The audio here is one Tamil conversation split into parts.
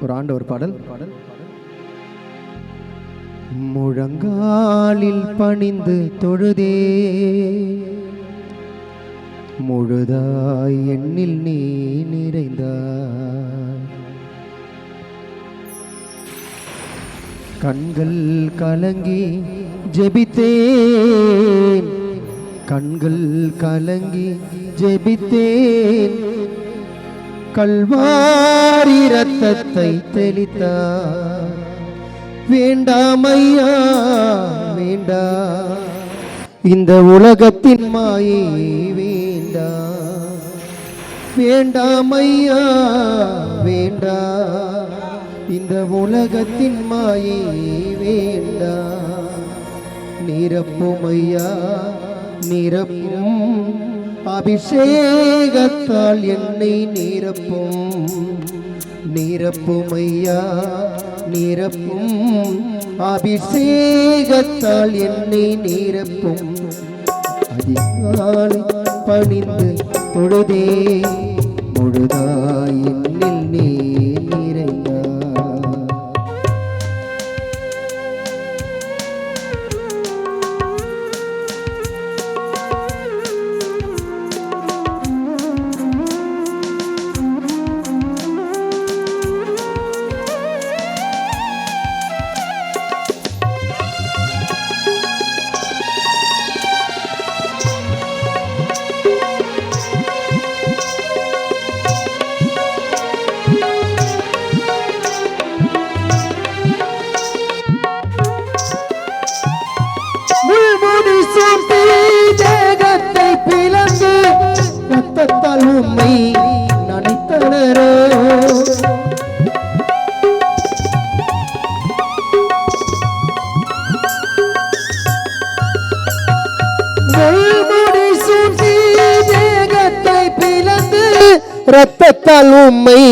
ஒரு ஆண்டவர் பாடல். முழங்காலில் பணிந்து தொழுதே முழுதாய் எண்ணில் நீ நிறைந்தாய். கண்கள் கலங்கி ஜெபித்தேன், கண்கள் கலங்கி ஜெபித்தேன், கல்வாரி இரத்தத்தை தெளித்தார். வேண்டாம் ஐயா வேண்டாம், இந்த உலகத்தின் மாயை வேண்டாம். வேண்டாம் ஐயா வேண்டாம், இந்த உலகத்தின் மாயை வேண்டாம். நிரப்பும் ஐயா நிரப்பும், அபிஷேகத்தால் என்னை நிரப்பும். நிரப்பும் ஐயா நிரப்பும், அபிஷேகத்தால் என்னை நிரப்பும். அதிகாலை பணிந்து தொழுதே முழுதாய் என்னில் நீ நிறைந்தாய். தேகத்தை பிளந்து ரத்தத்தால் உம்மை நனைத்தனரோ. முள்முடி சூட்டி தேகத்தை பிளந்து ரத்தத்தால் உம்மை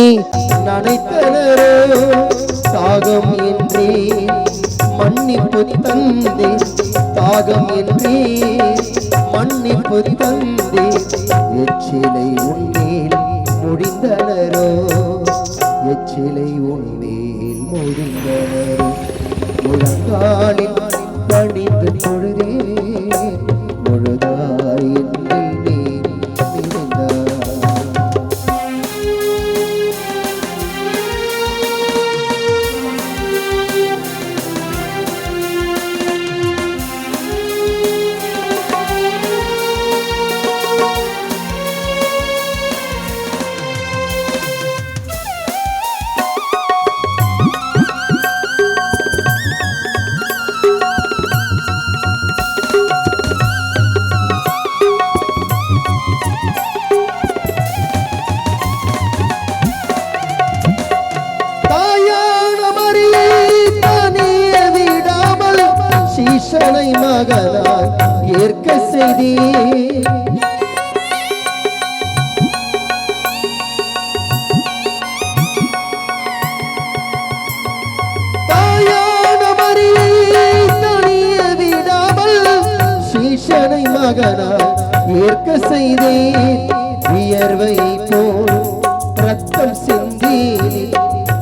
நனைத்தனரோ. தாகம் என்றே மன்னிப்பு தந்தே, தாகம் என்றே மன்னிப்பு தந்தே, எச்சிலை உன்மேல் முடிந்தனரோ. எச்சிலை உன்மேல் முடிந்தனரோ. முழங்காலில் பணிந்து தொழுதே முழுதாய் என்னில் நீ நிறைந்தாய். மகனாய் ஏற்க செய்தே. தாயான மரியை தனிய விடாமல் சீஷனை மகனாய் ஏற்க செய்தே. வியர்வை போல் ரத்தம் சிந்தி,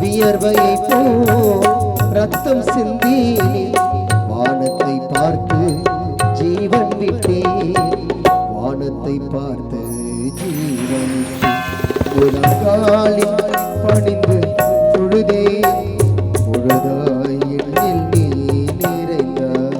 வியர்வை போல் ரத்தம் சிந்தி, வானத்தை பார்த்து ஜீவன் விட்டே, வானத்தை பார்த்து ஜீவன் விட்டே. முழங்காலில் பணிந்து தொழுதே முழுதாய் என்னில் நீ நிறைந்தாய்.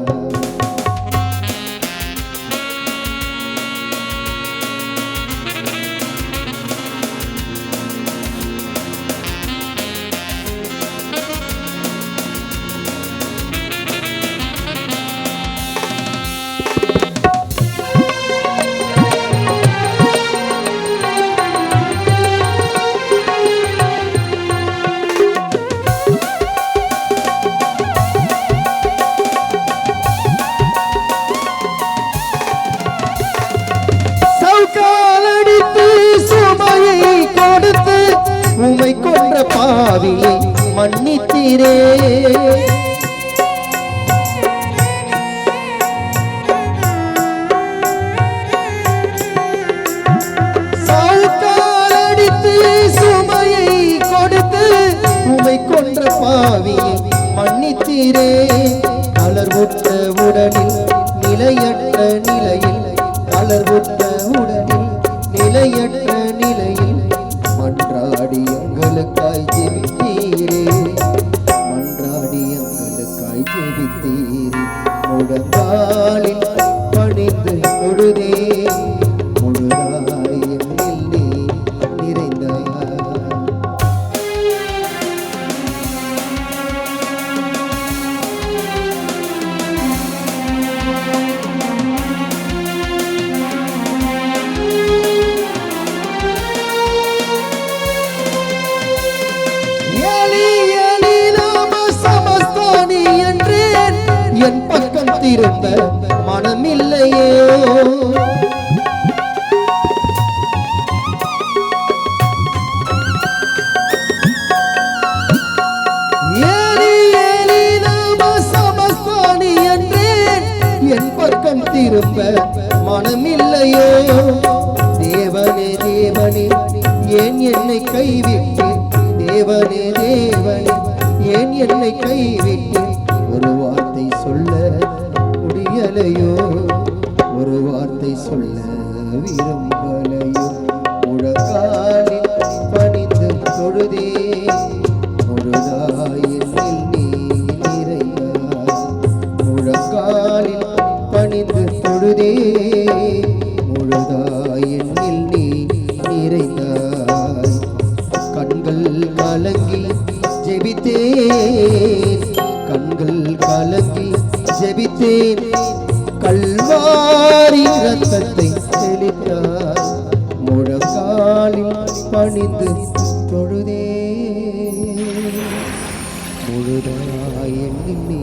உமை கொன்ற பாவியை மன்னித்தீரே. சவுக்கால் அடித்து சுமையை கொடுத்து உமை பாவியை மன்னித்தீரே அலர்வுற்ற உடனில் நிலையற்ற நிலையில் அலர்வுற்ற உடனில் நிலையற்ற நிலையில் மன்றாடி எங்களுக்காய் ஜெபித்தீரே மன்றாடி எங்களுக்காய் ஜெபித்தீரே முழங்காலில் பணிந்து தொழுதே முழுதாய் என்னில் நீ நிறைந்தாய் என் பக்கம் திரும்ப மனமில்லையோ ஏலி ஏலி நாம சமஸ்தானி என்றேன் என் பக்கம் திரும்ப மனமில்லையோ தேவனே தேவனே ஏன் என்னை கைவிட்டேன் தேவனே தேவனே ஏன் என்னை கைவிட்டேன் ஒரு வார்த்தை சொல்ல முடியலையோ ஒரு வார்த்தை சொல்ல விரும்பலையோ முழங்காலில் பணிந்து தொழுதே முழுதாய் என்னில் நீ நிறைந்தாய் முழங்காலில் பணிந்து தொழுதே முழுதாய் என்னில் நீ நிறைந்தாய் கண்கள் கலங்கி ஜெபித்தேன் கண்கள் கலங்கி ஜெபித்தேன் கல்வாரி ரத்தத்தை தெளித்தார் முழங்காலில் பணிந்து தொழுதே முழுதாய் என்னில் நீ